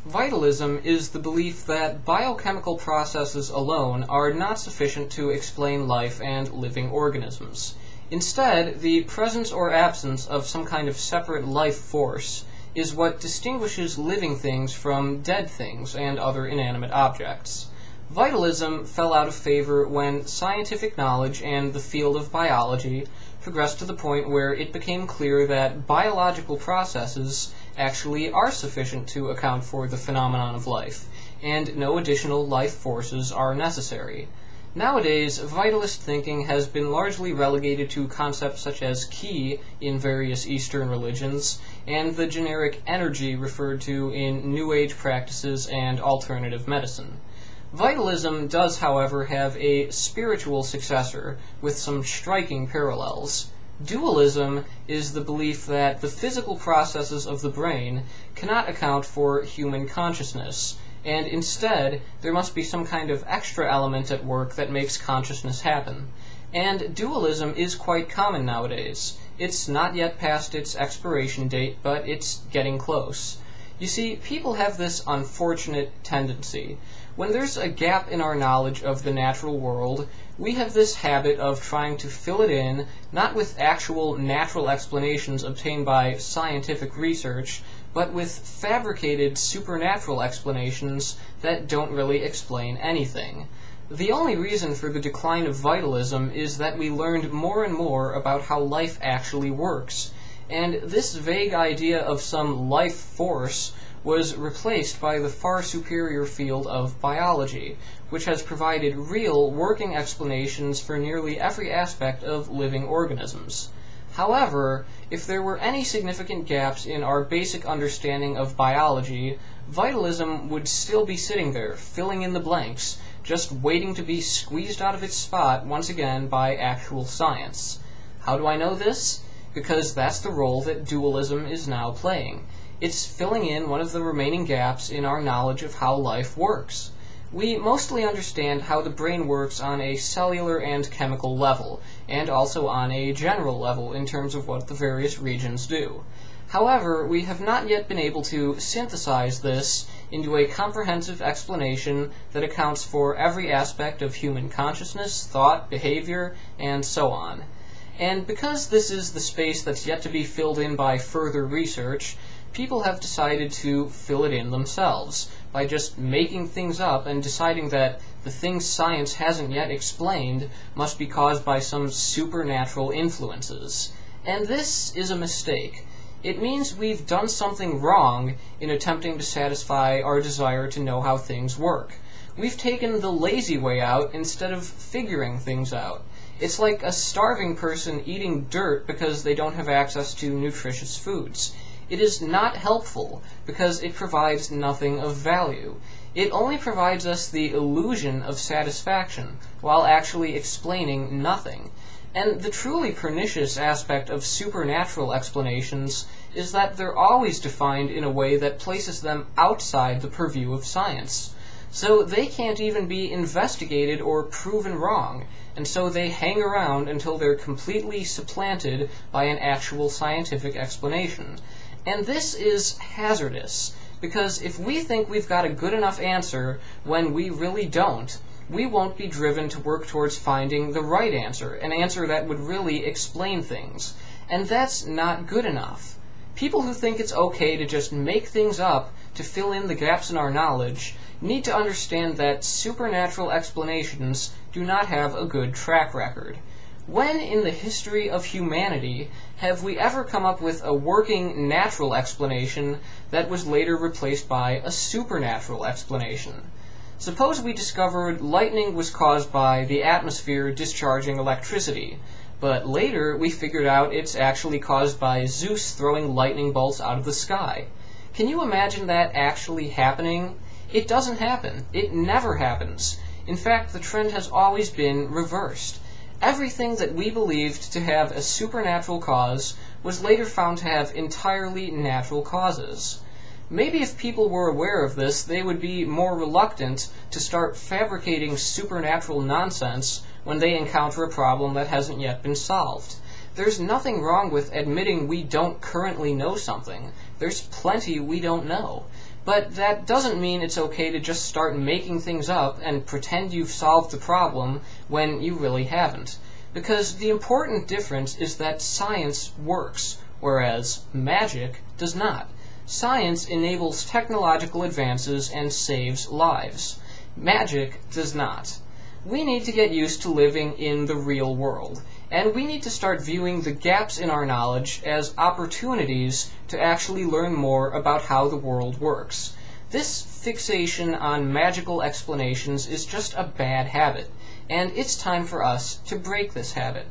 Vitalism is the belief that biochemical processes alone are not sufficient to explain life and living organisms. Instead, the presence or absence of some kind of separate life force is what distinguishes living things from dead things and other inanimate objects. Vitalism fell out of favor when scientific knowledge and the field of biology progressed to the point where it became clear that biological processes actually are sufficient to account for the phenomenon of life, and no additional life forces are necessary. Nowadays, vitalist thinking has been largely relegated to concepts such as ki in various Eastern religions, and the generic energy referred to in New Age practices and alternative medicine. Vitalism does, however, have a spiritual successor with some striking parallels. Dualism is the belief that the physical processes of the brain cannot account for human consciousness, and instead there must be some kind of extra element at work that makes consciousness happen. And dualism is quite common nowadays. It's not yet past its expiration date, but it's getting close. You see, people have this unfortunate tendency. When there's a gap in our knowledge of the natural world, we have this habit of trying to fill it in, not with actual natural explanations obtained by scientific research, but with fabricated supernatural explanations that don't really explain anything. The only reason for the decline of vitalism is that we learned more and more about how life actually works, and this vague idea of some life force was replaced by the far superior field of biology, which has provided real working explanations for nearly every aspect of living organisms. However, if there were any significant gaps in our basic understanding of biology, vitalism would still be sitting there, filling in the blanks, just waiting to be squeezed out of its spot once again by actual science. How do I know this? Because that's the role that dualism is now playing. It's filling in one of the remaining gaps in our knowledge of how life works. We mostly understand how the brain works on a cellular and chemical level, and also on a general level in terms of what the various regions do. However, we have not yet been able to synthesize this into a comprehensive explanation that accounts for every aspect of human consciousness, thought, behavior, and so on. And because this is the space that's yet to be filled in by further research, people have decided to fill it in themselves by just making things up and deciding that the things science hasn't yet explained must be caused by some supernatural influences. And this is a mistake. It means we've done something wrong in attempting to satisfy our desire to know how things work. We've taken the lazy way out instead of figuring things out. It's like a starving person eating dirt because they don't have access to nutritious foods. It is not helpful because it provides nothing of value. It only provides us the illusion of satisfaction while actually explaining nothing. And the truly pernicious aspect of supernatural explanations is that they're always defined in a way that places them outside the purview of science. So they can't even be investigated or proven wrong, and so they hang around until they're completely supplanted by an actual scientific explanation. And this is hazardous, because if we think we've got a good enough answer when we really don't, we won't be driven to work towards finding the right answer, an answer that would really explain things. And that's not good enough. People who think it's okay to just make things up to fill in the gaps in our knowledge need to understand that supernatural explanations do not have a good track record. When in the history of humanity have we ever come up with a working natural explanation that was later replaced by a supernatural explanation? Suppose we discovered lightning was caused by the atmosphere discharging electricity, but later we figured out it's actually caused by Zeus throwing lightning bolts out of the sky. Can you imagine that actually happening? It doesn't happen. It never happens. In fact, the trend has always been reversed. Everything that we believed to have a supernatural cause was later found to have entirely natural causes. Maybe if people were aware of this, they would be more reluctant to start fabricating supernatural nonsense when they encounter a problem that hasn't yet been solved. There's nothing wrong with admitting we don't currently know something. There's plenty we don't know. But that doesn't mean it's okay to just start making things up and pretend you've solved the problem when you really haven't. Because the important difference is that science works, whereas magic does not. Science enables technological advances and saves lives. Magic does not. We need to get used to living in the real world, and we need to start viewing the gaps in our knowledge as opportunities to actually learn more about how the world works. This fixation on magical explanations is just a bad habit, and it's time for us to break this habit.